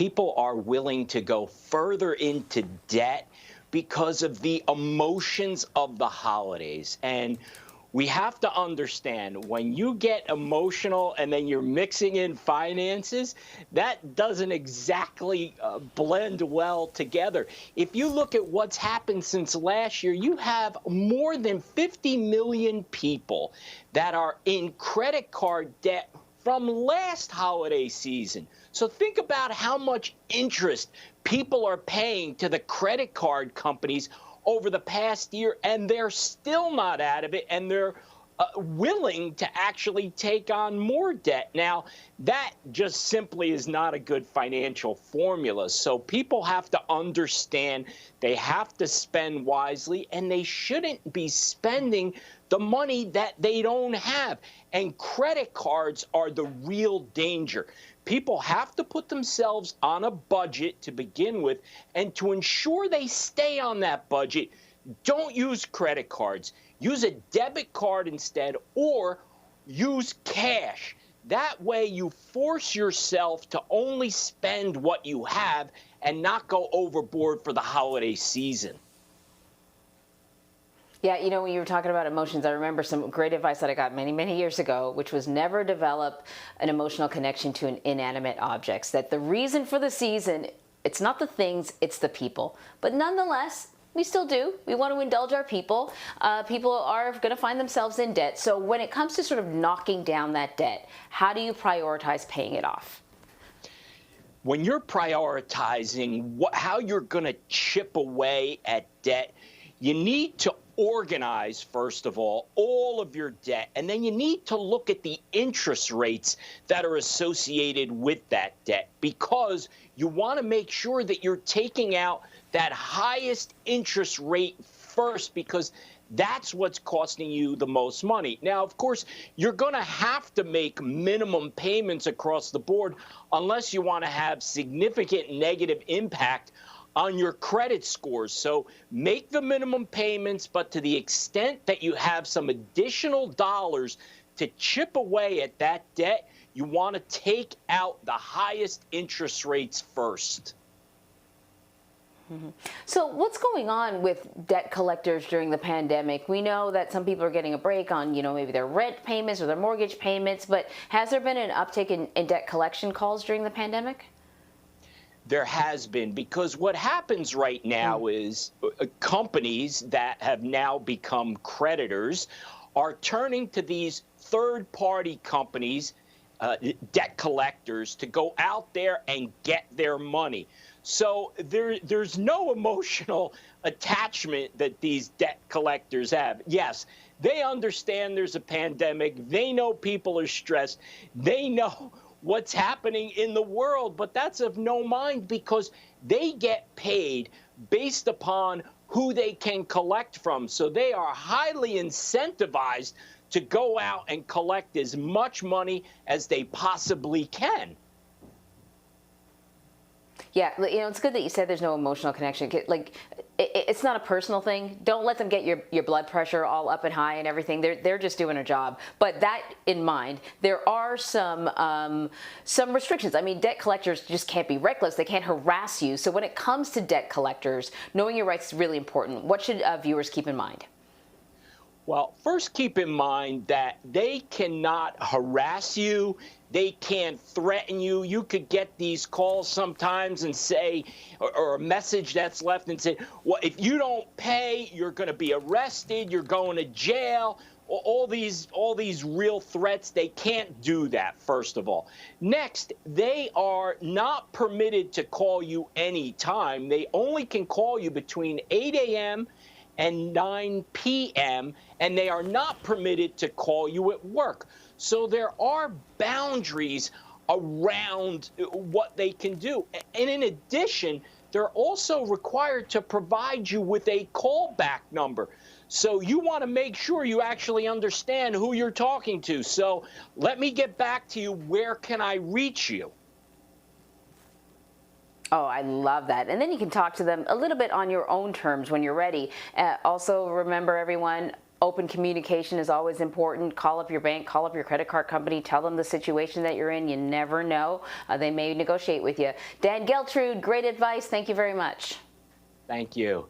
people are willing to go further into debt because of the emotions of the holidays. And we have to understand, when you get emotional and then you're mixing in finances, that doesn't exactly blend well together. If you look at what's happened since last year, you have more than 50 million people that are in credit card debt from last holiday season. So think about how much interest people are paying to the credit card companies over the past year, and they're still not out of it, and they're willing to actually take on more debt. Now, that just simply is not a good financial formula. So people have to understand they have to spend wisely, and they shouldn't be spending the money that they don't have. And credit cards are the real danger. People have to put themselves on a budget to begin with, and to ensure they stay on that budget, don't use credit cards. Use a debit card instead, or use cash. That way you force yourself to only spend what you have and not go overboard for the holiday season. Yeah, you know, when you were talking about emotions, I remember some great advice that I got many, many years ago, which was never develop an emotional connection to an inanimate objects. That the reason for the season, it's not the things, it's the people. But nonetheless, we still do. We want to indulge our people. People are going to find themselves in debt. So when it comes to sort of knocking down that debt, how do you prioritize paying it off? When you're prioritizing how you're going to chip away at debt, you need to organize, first of all of your debt, and then you need to look at the interest rates that are associated with that debt, because you want to make sure that you're taking out that highest interest rate first, because that's what's costing you the most money. Now, of course, you're going to have to make minimum payments across the board unless you want to have significant negative impact on your credit scores. So make the minimum payments, but to the extent that you have some additional dollars to chip away at that debt, you want to take out the highest interest rates first. Mm-hmm. So what's going on with debt collectors during the pandemic? We know that some people are getting a break on, maybe their rent payments or their mortgage payments, but has there been an uptick in debt collection calls during the pandemic? There has been, because what happens right now is companies that have now become creditors are turning to these third-party companies, debt collectors, to go out there and get their money. So there's no emotional attachment that these debt collectors have. Yes, they understand there's a pandemic. They know people are stressed. They know what's happening in the world, but that's of no mind, because they get paid based upon who they can collect from. So they are highly incentivized to go out and collect as much money as they possibly can. Yeah, it's good that you said there's no emotional connection. Like, it's not a personal thing. Don't let them get your blood pressure all up and high and everything. They're just doing a job. But that in mind, there are some restrictions. I mean, debt collectors just can't be reckless. They can't harass you. So when it comes to debt collectors, knowing your rights is really important. What should viewers keep in mind? Well, first keep in mind that they cannot harass you. They can't threaten you. You could get these calls sometimes and say, or a message that's left and say, well, if you don't pay, you're going to be arrested, you're going to jail. All these real threats. They can't do that, first of all. Next, they are not permitted to call you anytime. They only can call you between 8 a.m. and 9 p.m., and they are not permitted to call you at work. So there are boundaries around what they can do. And in addition, they're also required to provide you with a callback number. So you want to make sure you actually understand who you're talking to. So let me get back to you. Where can I reach you? Oh, I love that. And then you can talk to them a little bit on your own terms when you're ready. Also, remember, everyone, open communication is always important. Call up your bank, call up your credit card company, tell them the situation that you're in. You never know. They may negotiate with you. Dan Geltrude, great advice. Thank you very much. Thank you.